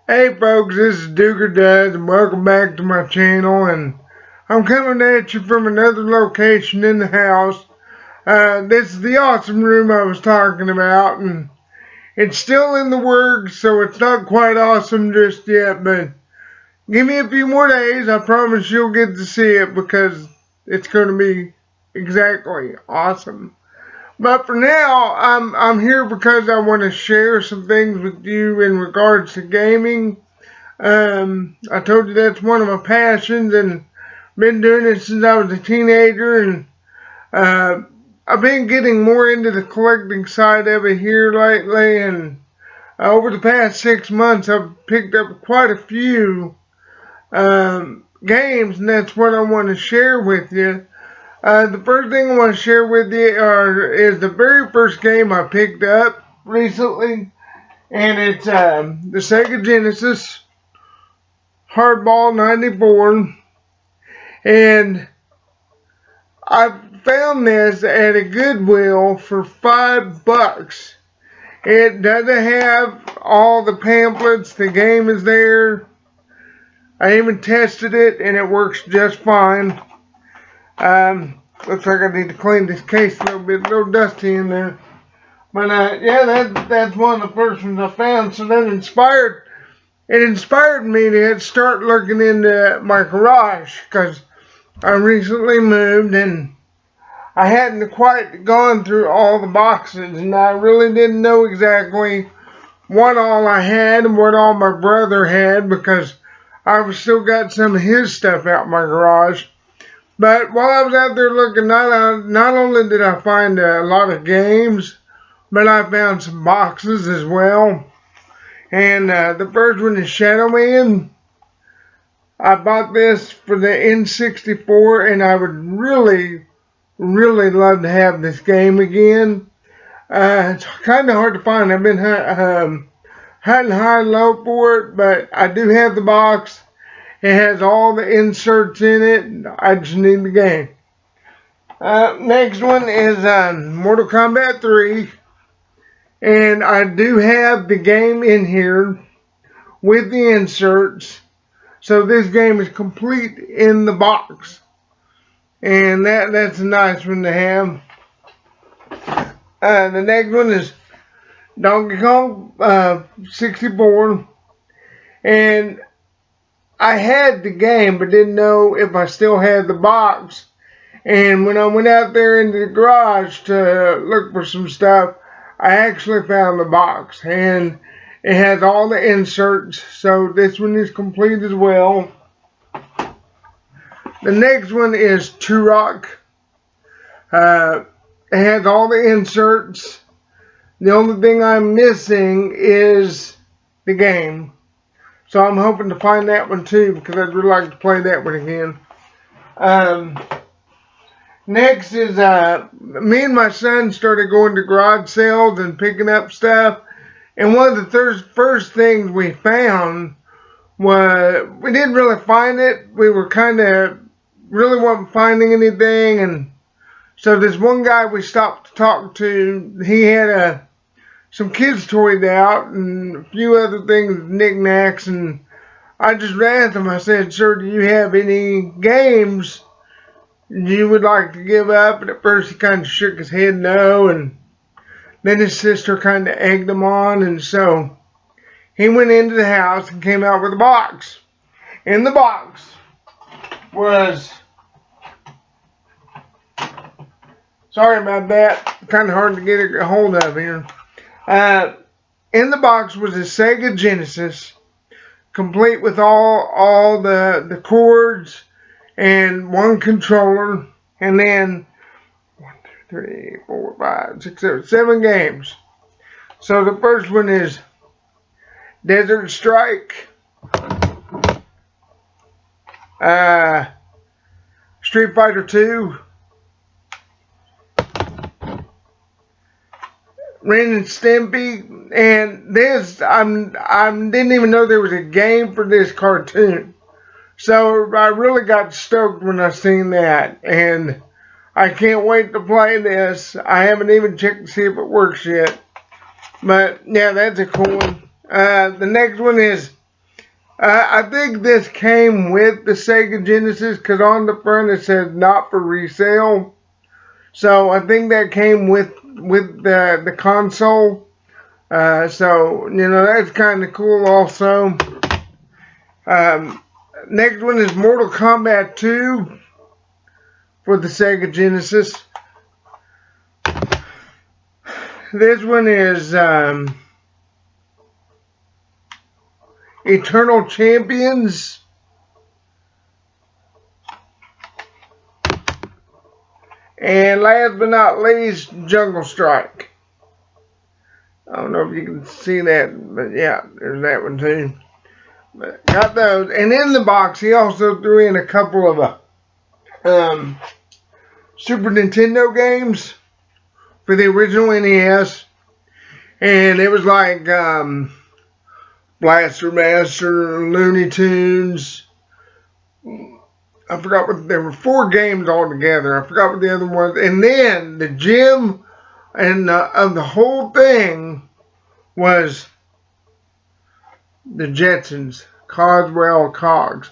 Hey folks, this is Duker Does, and welcome back to my channel. And I'm coming at you from another location in the house. This is the awesome room I was talking about, and it's still in the works, so it's not quite awesome just yet. But give me a few more days, I promise you'll get to see it because it's going to be exactly awesome. But for now, I'm here because I want to share some things with you in regards to gaming. I told you that's one of my passions, and been doing it since I was a teenager, and I've been getting more into the collecting side of it here lately, and over the past 6 months I've picked up quite a few games, and that's what I want to share with you. The first thing I want to share with you is the very first game I picked up recently, and it's the Sega Genesis Hardball 94, and I found this at a Goodwill for $5. It doesn't have all the pamphlets, the game is there. I even tested it and it works just fine. Looks like I need to clean this case a little bit, a little dusty in there. But yeah, that's one of the first ones I found. So that it inspired me to start looking into my garage, because I recently moved and I hadn't quite gone through all the boxes, and I really didn't know exactly what all I had and what all my brother had, because I've still got some of his stuff out in my garage. But while I was out there looking, not only did I find a lot of games, but I found some boxes as well. And the first one is Shadow Man. I bought this for the N64, and I would really love to have this game again. It's kind of hard to find. I've been hunting high and low for it, but I do have the box. It has all the inserts in it. I just need the game. Next one is Mortal Kombat 3. And I do have the game in here with the inserts. So this game is complete in the box. And that's a nice one to have. The next one is Donkey Kong 64. And I had the game, but didn't know if I still had the box. And when I went out there into the garage to look for some stuff, I actually found the box. And it has all the inserts, so this one is complete as well. The next one is Turok. It has all the inserts. The only thing I'm missing is the game. So I'm hoping to find that one too, because I'd really like to play that one again. Next is, me and my son started going to garage sales and picking up stuff. And one of the first things we found was, we didn't really find it. We were really wasn't finding anything. And so this one guy we stopped to talk to, he had some kids' toys out and a few other things, knickknacks, and I just asked him, I said, "Sir, do you have any games you would like to give up?" And at first he kind of shook his head no, and then his sister kind of egged him on, and so he went into the house and came out with a box. In the box was, sorry about that, kind of hard to get a hold of here. In the box was a Sega Genesis, complete with all the cords and one controller, and then 1, 2, 3, 4, 5, 6, 7 games. So the first one is Desert Strike, Street Fighter 2, Ren and Stimpy, and this, I didn't even know there was a game for this cartoon. So I really got stoked when I seen that, and I can't wait to play this. I haven't even checked to see if it works yet. But yeah, that's a cool one. The next one is I think this came with the Sega Genesis because on the front it says not for resale. So I think that came with the console. So, you know, that's kind of cool also. Next one is Mortal Kombat 2 for the Sega Genesis. This one is Eternal Champions. And last but not least, Jungle Strike. I don't know if you can see that, but yeah, there's that one too. But got those. And in the box, he also threw in a couple of Super Nintendo games for the original NES. And it was like Blaster Master, Looney Tunes. I forgot what, there were 4 games altogether. I forgot what the other ones. And then the gem and of the whole thing was the Jetsons, Coswell Cogs.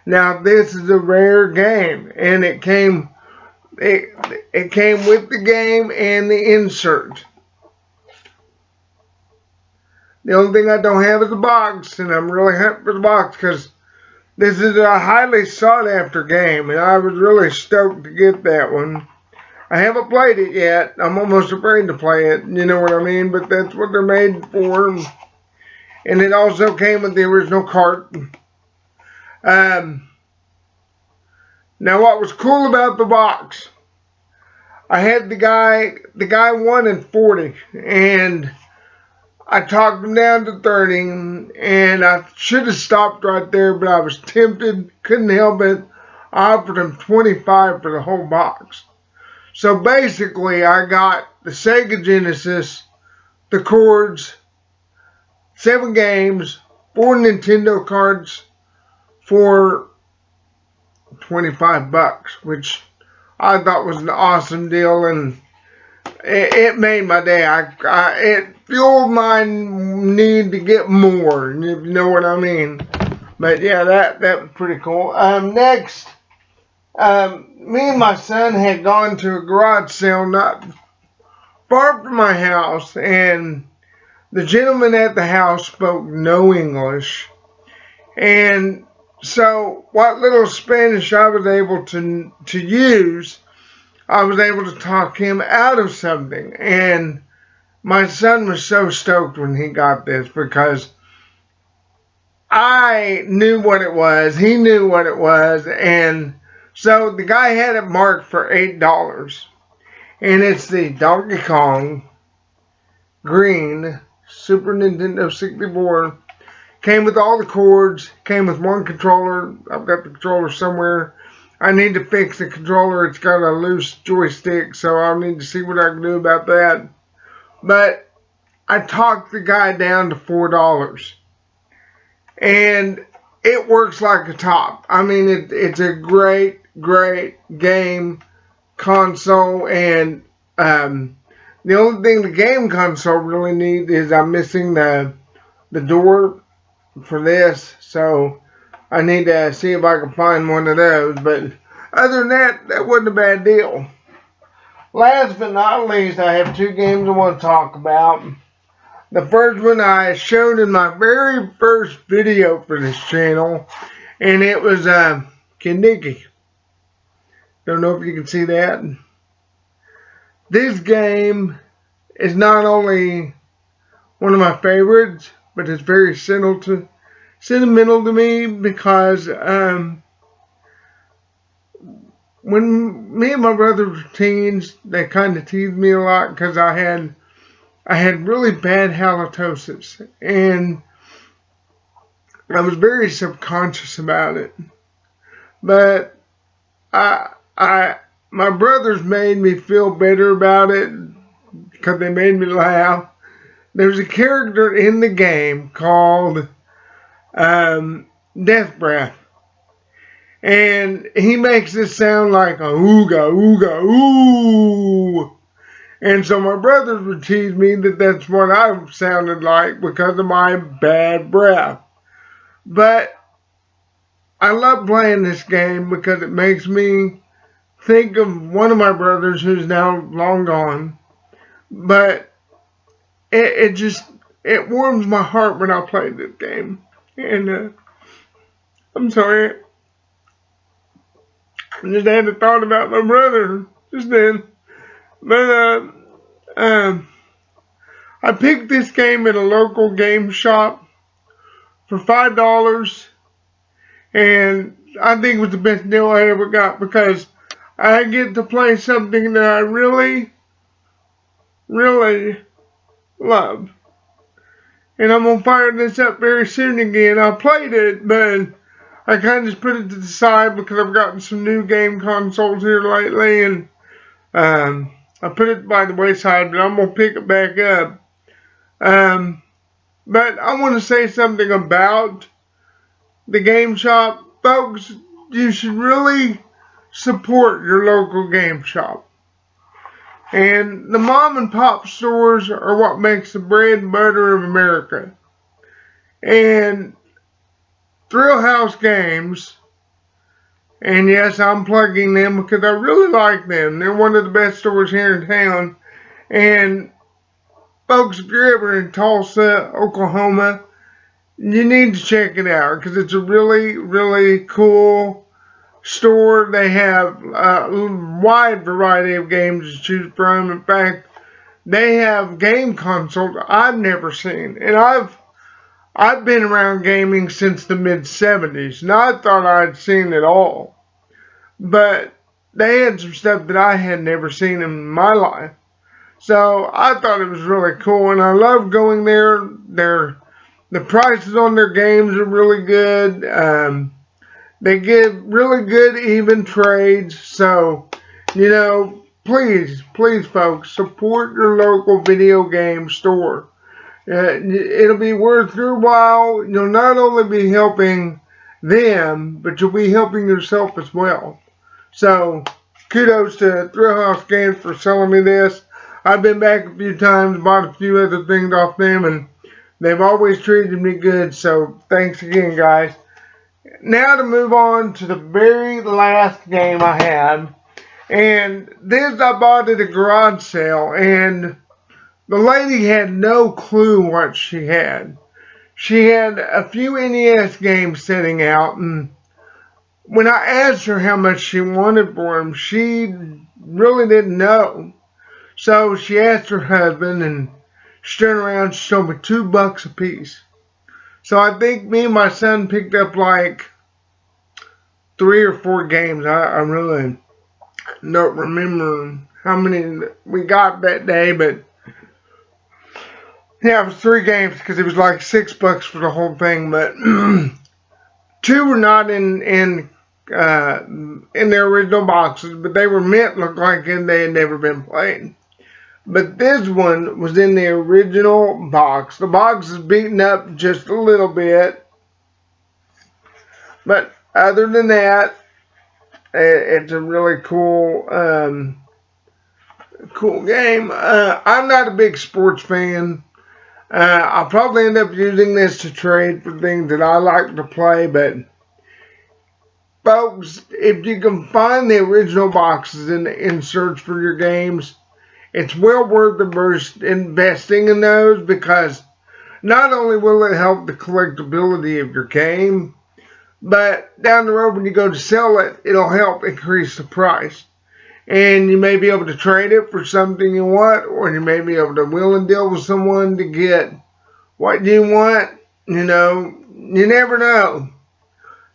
Now this is a rare game, and it came with the game and the insert. The only thing I don't have is a box, and I'm really happy for the box because this is a highly sought after game, and I was really stoked to get that one. I haven't played it yet. I'm almost afraid to play it, you know what I mean? But that's what they're made for. And it also came with the original cart. Now what was cool about the box, I had the guy won in 40, and I talked him down to 30, and I should have stopped right there, but I was tempted, couldn't help it. I offered him 25 for the whole box. So basically, I got the Sega Genesis, the cords, 7 games, 4 Nintendo cards for $25, which I thought was an awesome deal, and it made my day. It fueled my need to get more, if you know what I mean. But yeah, that was pretty cool. Next, me and my son had gone to a garage sale not far from my house, and the gentleman at the house spoke no English. And so what little Spanish I was able to use, I was able to talk him out of something. And my son was so stoked when he got this because I knew what it was. He knew what it was. And so the guy had it marked for $8. And it's the Donkey Kong Green Super Nintendo 64. Came with all the cords. Came with 1 controller. I've got the controller somewhere. I need to fix the controller. It's got a loose joystick, so I'll need to see what I can do about that. But I talked the guy down to $4. And it works like a top. I mean, it's a great game console. And the only thing the game console really needs is I'm missing the door for this. So I need to see if I can find one of those. But other than that, that wasn't a bad deal. Last but not least, I have 2 games I want to talk about. The first one I showed in my very first video for this channel, and it was Kiniki. Don't know if you can see that. This game is not only one of my favorites, but it's very sentimental to me because when me and my brother were teens, they kind of teased me a lot because I had really bad halitosis, and I was very subconscious about it. But my brothers made me feel better about it because they made me laugh. There's a character in the game called Death Breath. And he makes this sound like a ooga, ooga, ooh. And so my brothers would tease me that that's what I sounded like because of my bad breath. But I love playing this game because it makes me think of one of my brothers who's now long gone. But it warms my heart when I play this game. And I'm sorry, I just had a thought about my brother just then. But I picked this game at a local game shop for $5, and I think it was the best deal I ever got because I get to play something that I really, really love. And I'm going to fire this up very soon again. I played it, but I kind of just put it to the side because I've gotten some new game consoles here lately, and I put it by the wayside, but I'm going to pick it back up. But I want to say something about the game shop. Folks, you should really support your local game shop. And the mom and pop stores are what makes the bread and butter of America. And Thrill House Games, and yes, I'm plugging them because I really like them. They're one of the best stores here in town. And folks, if you're ever in Tulsa, Oklahoma, you need to check it out because it's a really, really cool store. They have a wide variety of games to choose from. In fact, they have game consoles I've never seen. And I've been around gaming since the mid-70s, and I thought I'd seen it all. But they had some stuff that I had never seen in my life. So I thought it was really cool, and I love going there. The prices on their games are really good. They give really good even trades. So, you know, please, folks, support your local video game store. It'll be worth your while. You'll not only be helping them, but you'll be helping yourself as well. So, kudos to Thrill House Games for selling me this. I've been back a few times, bought a few other things off them, and they've always treated me good. So, thanks again, guys. Now to move on to the very last game I had. And this I bought at a garage sale, and the lady had no clue what she had. She had a few NES games sitting out, and when I asked her how much she wanted for them, she really didn't know. So she asked her husband, and she turned around and she told me $2 a piece. So I think me and my son picked up like 3 or 4 games. I really don't remember how many we got that day, but yeah, it was 3 games because it was like $6 for the whole thing. But 2 were not in their original boxes, but they were meant to look like they had never been played. But this one was in the original box. The box is beaten up just a little bit, but other than that, it's a really cool game. I'm not a big sports fan. I'll probably end up using this to trade for things that I like to play, but folks, if you can find the original boxes in search for your games, it's well worth investing in those because not only will it help the collectability of your game, but down the road when you go to sell it, it'll help increase the price. And you may be able to trade it for something you want, or you may be able to wheel and deal with someone to get what you want. You know, you never know.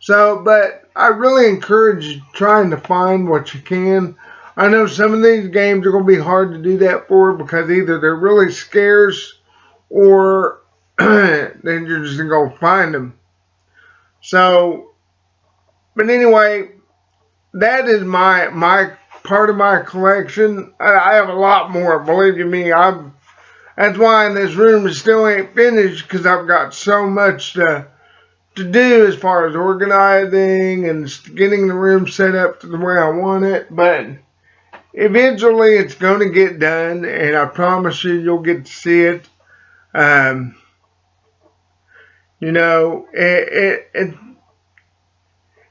So, but I really encourage you trying to find what you can. I know some of these games are going to be hard to do that for because either they're really scarce or then you're just going to go find them. So, but anyway, that is my part of my collection. I have a lot more, believe you me. That's why in this room it still ain't finished because I've got so much to do as far as organizing and getting the room set up to the way I want it. But eventually it's going to get done, and I promise you'll get to see it. You You know, in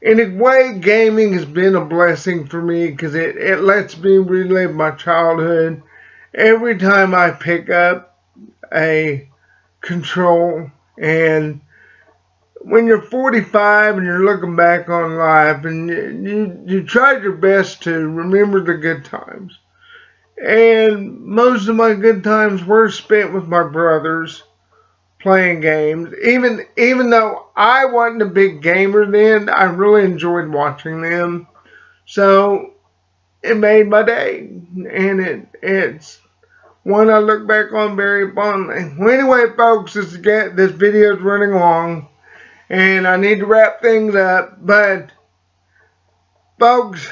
a way, gaming has been a blessing for me because it lets me relive my childhood every time I pick up a control. And when you're 45 and you're looking back on life, and you tried your best to remember the good times. And most of my good times were spent with my brothers playing games. Even though I wasn't a big gamer then, I really enjoyed watching them. So it made my day, and it's one I look back on very fondly. Well, anyway, folks, this video is running long, and I need to wrap things up. But folks,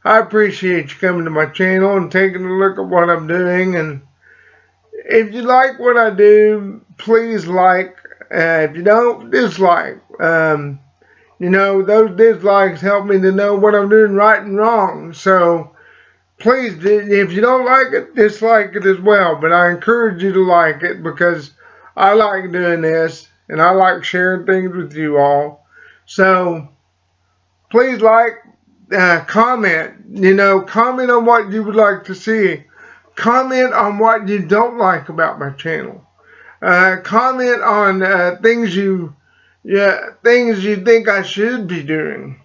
I appreciate you coming to my channel and taking a look at what I'm doing. And if you like what I do, please like. If you don't, dislike. You know, those dislikes help me to know what I'm doing right and wrong. So please, if you don't like it, dislike it as well. But I encourage you to like it because I like doing this and I like sharing things with you all. So please like, comment. You know, comment on what you would like to see. Comment on what you don't like about my channel. Comment on things you think I should be doing,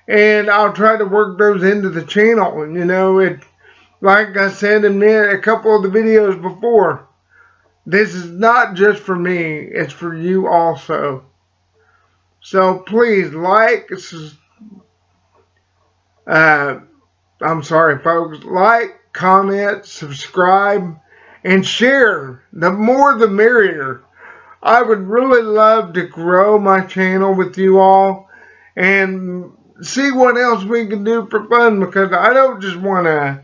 and I'll try to work those into the channel. And you know, like I said in a couple of the videos before, this is not just for me; it's for you also. So please like. I'm sorry, folks. Like, comment, subscribe, and share. The more the merrier. I would really love to grow my channel with you all and see what else we can do for fun, because I don't just want to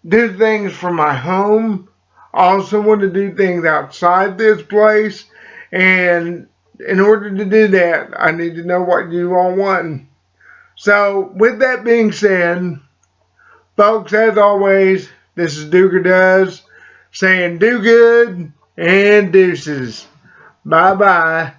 do things from my home. I also want to do things outside this place, and in order to do that, I need to know what you all want. So with that being said, folks, as always, this is Duger Does saying do good and deuces. Bye-bye.